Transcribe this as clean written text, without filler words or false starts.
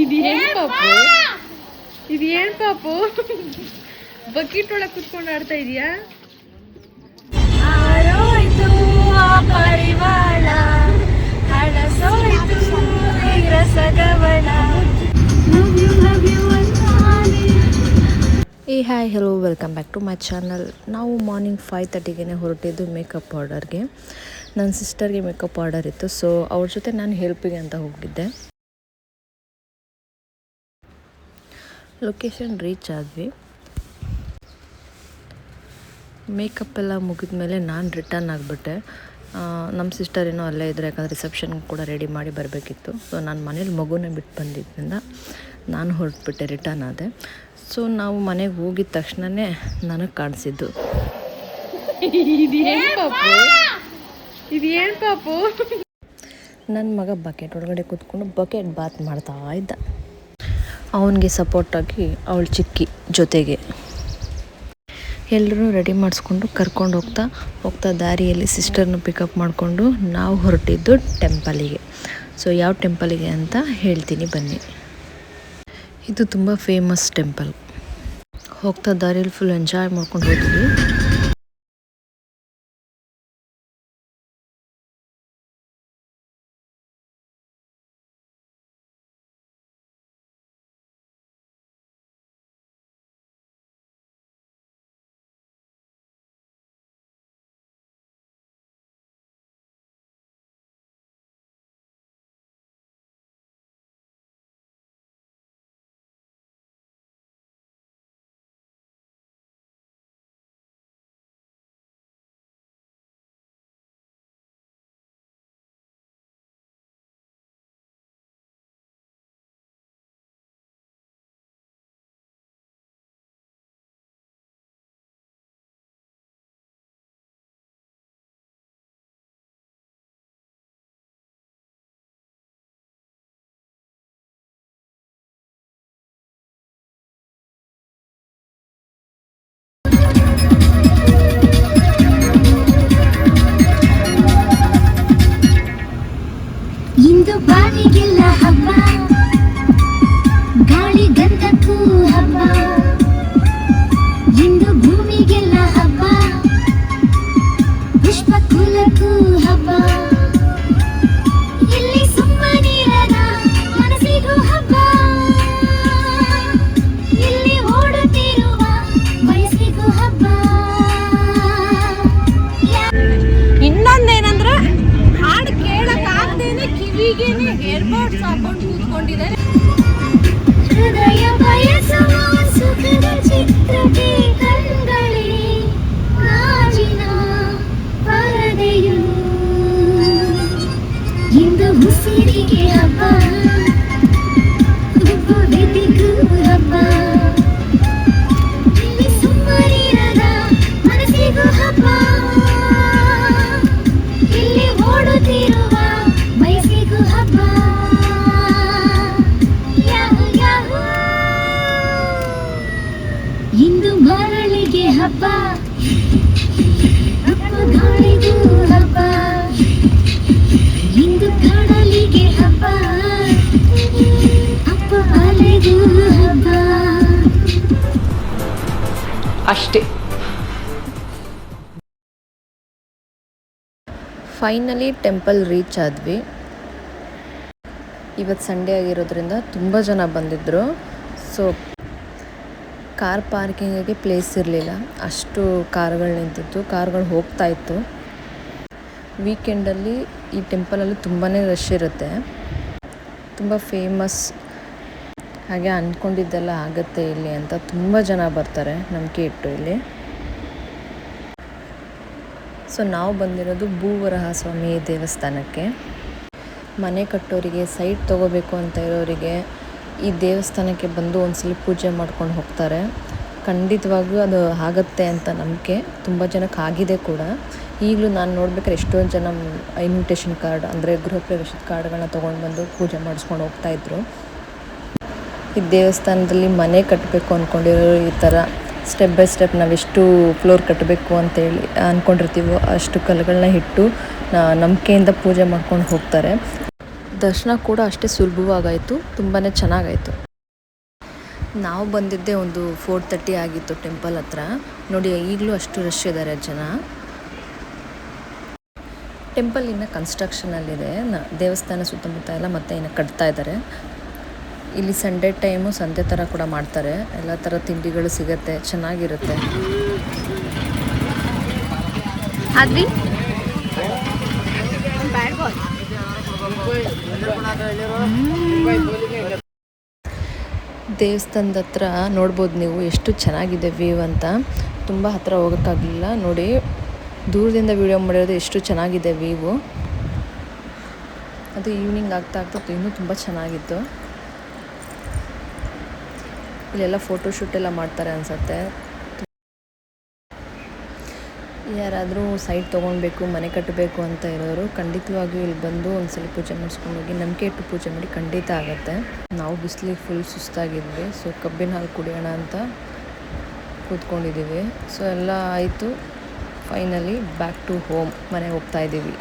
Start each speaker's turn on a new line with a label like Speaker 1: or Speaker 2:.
Speaker 1: ಇದೇನ್ ಪಾಪು ಇದೇನ್ ಪಾಪು ಬಕೆಟ್ ಒಳಗೆ ಕುತ್ಕೊಂಡು ಆಡ್ತಾ ಇದೀಯಾ?
Speaker 2: ಆರೋಯ್ತು ಆ ಪರಿವಾಳ ಹಳಸೋಯ್ತು ರಸಗವಳ.
Speaker 3: ಈ hi hello welcome back to my channel. ನಾವು ಮಾರ್ನಿಂಗ್ 5:30ಗೆ ಹೊರಟಿದ್ದು ಮೇಕಪ್ ಆರ್ಡರ್ಗೆ. ನನ್ನ ಸಿಸ್ಟರ್ಗೆ ಮೇಕಪ್ ಆರ್ಡರ್ ಇತ್ತು, ಸೊ ಅವ್ರ ಜೊತೆ ನಾನು ಹೆಲ್ಪಿಗೆ ಅಂತ ಹೋಗಿದ್ದೆ. ಲೊಕೇಶನ್ ರೀಚ್ ಆದ್ವಿ. ಮೇಕಪ್ ಎಲ್ಲ ಮುಗಿದ ಮೇಲೆ ನಾನು ರಿಟರ್ನ್ ಆಗಿಬಿಟ್ಟೆ. ನಮ್ಮ ಸಿಸ್ಟರ್ ಏನೋ ಅಲ್ಲೇ ಇದ್ದರೆ, ಯಾಕಂದರೆ ರಿಸೆಪ್ಷನ್ಗೆ ಕೂಡ ರೆಡಿ ಮಾಡಿ ಬರಬೇಕಿತ್ತು. ಸೊ ನಾನು ಮನೇಲಿ ಮಗುನೇ ಬಿಟ್ಟು ಬಂದಿದ್ದರಿಂದ ನಾನು ಹೊರಟ್ಬಿಟ್ಟೆ, ರಿಟರ್ನ್ ಆದೆ. ಸೊ ನಾವು ಮನೆಗೆ ಹೋಗಿದ ತಕ್ಷಣವೇ ನನಗೆ ಕಾಣಿಸಿದ್ದು
Speaker 1: ಇದೇನು ಪಾಪು
Speaker 3: ನನ್ನ ಮಗ ಬಕೆಟ್ ಒಳಗಡೆ ಕೂತ್ಕೊಂಡು ಬಕೆಟ್ ಬಾತ್ ಮಾಡ್ತಾ ಇದ್ದ. ಅವನಿಗೆ ಸಪೋರ್ಟಾಗಿ ಅವಳು ಚಿಕ್ಕಿ ಜೊತೆಗೆ ಎಲ್ಲರೂ ರೆಡಿ ಮಾಡಿಸ್ಕೊಂಡು ಕರ್ಕೊಂಡು ಹೋಗ್ತಾ ದಾರಿಯಲ್ಲಿ ಸಿಸ್ಟರ್ನ ಪಿಕಪ್ ಮಾಡಿಕೊಂಡು ನಾವು ಹೊರಟಿದ್ದು ಟೆಂಪಲಿಗೆ. ಸೊ ಯಾವ ಟೆಂಪಲಿಗೆ ಅಂತ ಹೇಳ್ತೀನಿ ಬನ್ನಿ. ಇದು ತುಂಬ ಫೇಮಸ್ ಟೆಂಪಲ್. ಹೋಗ್ತಾ ದಾರಿಯಲ್ಲಿ ಫುಲ್ ಎಂಜಾಯ್ ಮಾಡ್ಕೊಂಡು ಹೋದ್ವಿ.
Speaker 2: ಇಂದು ಬಾವಿಗೆಲ್ಲ ಹಬ್ಬ, ಗಾಳಿ ಗಂಧಕ್ಕೂ ಹಬ್ಬ. ಇಂದು ಭೂಮಿಗೆಲ್ಲ ಹಬ್ಬ, ಪುಷ್ಪ ಕುಲಕ್ಕೂ ಹಬ್ಬ. ಇಲ್ಲಿ ಸುಮ್ಮನಿರದ ಮನಸ್ಸಿಗೂ ಹಬ್ಬ, ಇಲ್ಲಿ ಓಡುತ್ತಿರುವ ವಯಸ್ಸಿಗೂ ಹಬ್ಬ. ಇನ್ನೊಂದೇನಂದ್ರೆ ಹಾಡು ಕೇಳಕ್ಕಾಗ್ದೇನೆ ಕಿವಿಗೇನೆ ಏರ್ಬಡ್ಸ್ ಹಾಕೊಂಡು ಕೂತ್ಕೊಂಡಿದ್ದಾರೆ. ಹೃದಯ ಬಯಸುವ ಸುಖದ ಚಿತ್ರಕ್ಕೆ ಕಣ್ಗಳೇ ಗಾಜಿನ ಪರದೆಯು. ಇಂದು ಉಸಿರಿಗೆ ಹಬ್ಬ, ಬೆದಿಗೂ ಹಬ್ಬ. ಇಲ್ಲಿ ಸುಮ್ಮನಿರದ ಮನಸ್ಸಿಗೂ ಹಬ್ಬ, ಇಲ್ಲಿ ಓಡುತ್ತಿರುವ ವಯಸ್ಸಿಗೂ ಹಬ್ಬ. ಇಂದು ಮರಳಿಗೆ ಹಬ್ಬ, ಅಪ್ಪ ಗಾಳಿಗೂ ಹಬ್ಬ. ಇಂದು ಕಡಲಿಗೆ ಹಬ್ಬ, ಅಪ್ಪ ಅಲೆಗೂ ಹಬ್ಬ.
Speaker 3: ಅಷ್ಟೇ. ಫೈನಲಿ ಟೆಂಪಲ್ ರೀಚ್ ಆದ್ವಿ. ಇವತ್ತು ಸಂಡೇ ಆಗಿರೋದ್ರಿಂದ ತುಂಬ ಜನ ಬಂದಿದ್ದರು. ಸೊ ಕಾರ್ ಪಾರ್ಕಿಂಗಿಗೆ ಪ್ಲೇಸ್ ಇರಲಿಲ್ಲ, ಅಷ್ಟು ಕಾರ್ಗಳು ನಿಂತಿತ್ತು, ಕಾರ್ಗಳು ಹೋಗ್ತಾ ಇತ್ತು. ವೀಕೆಂಡಲ್ಲಿ ಈ ಟೆಂಪಲಲ್ಲಿ ತುಂಬಾ ರಶ್ ಇರುತ್ತೆ, ತುಂಬ ಫೇಮಸ್. ಹಾಗೆ ಅಂದ್ಕೊಂಡಿದ್ದೆಲ್ಲ ಆಗುತ್ತೆ ಇಲ್ಲಿ ಅಂತ ತುಂಬ ಜನ ಬರ್ತಾರೆ ನಂಬಿಕೆ ಇಟ್ಟು ಇಲ್ಲಿ. ಸೊ ನಾವು ಬಂದಿರೋದು ಭೂವರಹ ಸ್ವಾಮಿ ದೇವಸ್ಥಾನಕ್ಕೆ. ಮನೆ ಕಟ್ಟೋರಿಗೆ, ಸೈಟ್ ತೊಗೋಬೇಕು ಅಂತ ಇರೋರಿಗೆ ಈ ದೇವಸ್ಥಾನಕ್ಕೆ ಬಂದು ಒಂದ್ಸಲ ಪೂಜೆ ಮಾಡ್ಕೊಂಡು ಹೋಗ್ತಾರೆ. ಖಂಡಿತವಾಗ್ಲೂ ಅದು ಆಗುತ್ತೆ ಅಂತ ನಂಬಿಕೆ. ತುಂಬ ಜನಕ್ಕೆ ಆಗಿದೆ ಕೂಡ. ಈಗಲೂ ನಾನು ನೋಡ್ಬೇಕಾದ್ರೆ ಎಷ್ಟೊಂದು ಜನ ಇನ್ವಿಟೇಷನ್ ಕಾರ್ಡ್ ಅಂದರೆ ಗೃಹ ಪ್ರವೇಶದ ಕಾರ್ಡ್ಗಳನ್ನ ತೊಗೊಂಡು ಬಂದು ಪೂಜೆ ಮಾಡಿಸ್ಕೊಂಡು ಹೋಗ್ತಾಯಿದ್ರು. ಈ ದೇವಸ್ಥಾನದಲ್ಲಿ ಮನೆ ಕಟ್ಟಬೇಕು ಅಂದ್ಕೊಂಡಿರೋರು ಈ ಥರ ಸ್ಟೆಪ್ ಬೈ ಸ್ಟೆಪ್ ನಾವೆಷ್ಟು ಫ್ಲೋರ್ ಕಟ್ಟಬೇಕು ಅಂತೇಳಿ ಅಂದ್ಕೊಂಡಿರ್ತೀವೋ ಅಷ್ಟು ಕಲ್ಲುಗಳನ್ನ ಇಟ್ಟು ನಂಬಿಕೆಯಿಂದ ಪೂಜೆ ಮಾಡ್ಕೊಂಡು ಹೋಗ್ತಾರೆ. ದರ್ಶನ ಕೂಡ ಅಷ್ಟೇ ಸುಲಭವಾಗಾಯಿತು, ತುಂಬಾ ಚೆನ್ನಾಗಾಯಿತು. ನಾವು ಬಂದಿದ್ದೇ ಒಂದು 4:30 ಆಗಿತ್ತು ಟೆಂಪಲ್ ಹತ್ರ. ನೋಡಿ ಈಗಲೂ ಅಷ್ಟು ರಶ್ ಇದ್ದಾರೆ ಜನ. ಟೆಂಪಲ್ ಇನ್ನು ಕನ್ಸ್ಟ್ರಕ್ಷನಲ್ಲಿದೆ. ದೇವಸ್ಥಾನ ಸುತ್ತಮುತ್ತ ಎಲ್ಲ ಮತ್ತೆ ಇನ್ನು ಕಟ್ತಾ ಇದ್ದಾರೆ. ಇಲ್ಲಿ ಸಂಡೇ ಟೈಮು ಸಂತೆ ಥರ ಕೂಡ ಮಾಡ್ತಾರೆ. ಎಲ್ಲ ಥರ ತಿಂಡಿಗಳು ಸಿಗುತ್ತೆ, ಚೆನ್ನಾಗಿರುತ್ತೆ.
Speaker 1: ಆದ್ವಿ
Speaker 3: ದೇವಸ್ಥಾನದ ಹತ್ರ ನೋಡ್ಬೋದು ನೀವು ಎಷ್ಟು ಚೆನ್ನಾಗಿದೆ ವ್ಯೂ ಅಂತ. ತುಂಬ ಹತ್ರ ಹೋಗೋಕ್ಕಾಗಲಿಲ್ಲ. ನೋಡಿ ದೂರದಿಂದ ವಿಡಿಯೋ ಮಾಡಿರೋದು ಎಷ್ಟು ಚೆನ್ನಾಗಿದೆ ವ್ಯೂ. ಅದು ಈವ್ನಿಂಗ್ ಆಗ್ತಾ ಇನ್ನೂ ತುಂಬ ಚೆನ್ನಾಗಿತ್ತು. ಇಲ್ಲೆಲ್ಲ ಫೋಟೋಶೂಟ್ ಎಲ್ಲ ಮಾಡ್ತಾರೆ ಅನಿಸುತ್ತೆ. ಯಾರಾದರೂ ಸೈಟ್ ತೊಗೊಳ್ಬೇಕು, ಮನೆ ಕಟ್ಟಬೇಕು ಅಂತ ಇರೋರು ಖಂಡಿತವಾಗಿಯೂ ಇಲ್ಲಿ ಬಂದು ಒಂದ್ಸಲ ಪೂಜೆ ಮಾಡಿಸ್ಕೊಂಡು ಹೋಗಿ. ನಂಬಿಕೆ ಇಟ್ಟು ಪೂಜೆ ಮಾಡಿ ಖಂಡಿತ ಆಗುತ್ತೆ. ನಾವು ಬಿಸಿಲಿಗೆ ಫುಲ್ ಸುಸ್ತಾಗಿದ್ವಿ. ಸೊ ಕಬ್ಬಿನ ಹಾಲು ಕುಡಿಯೋಣ ಅಂತ ಕೂತ್ಕೊಂಡಿದ್ದೀವಿ. ಸೊ ಎಲ್ಲ ಆಯಿತು. ಫೈನಲಿ ಬ್ಯಾಕ್ ಟು ಹೋಮ್, ಮನೆಗೆ ಹೋಗ್ತಾ ಇದ್ದೀವಿ.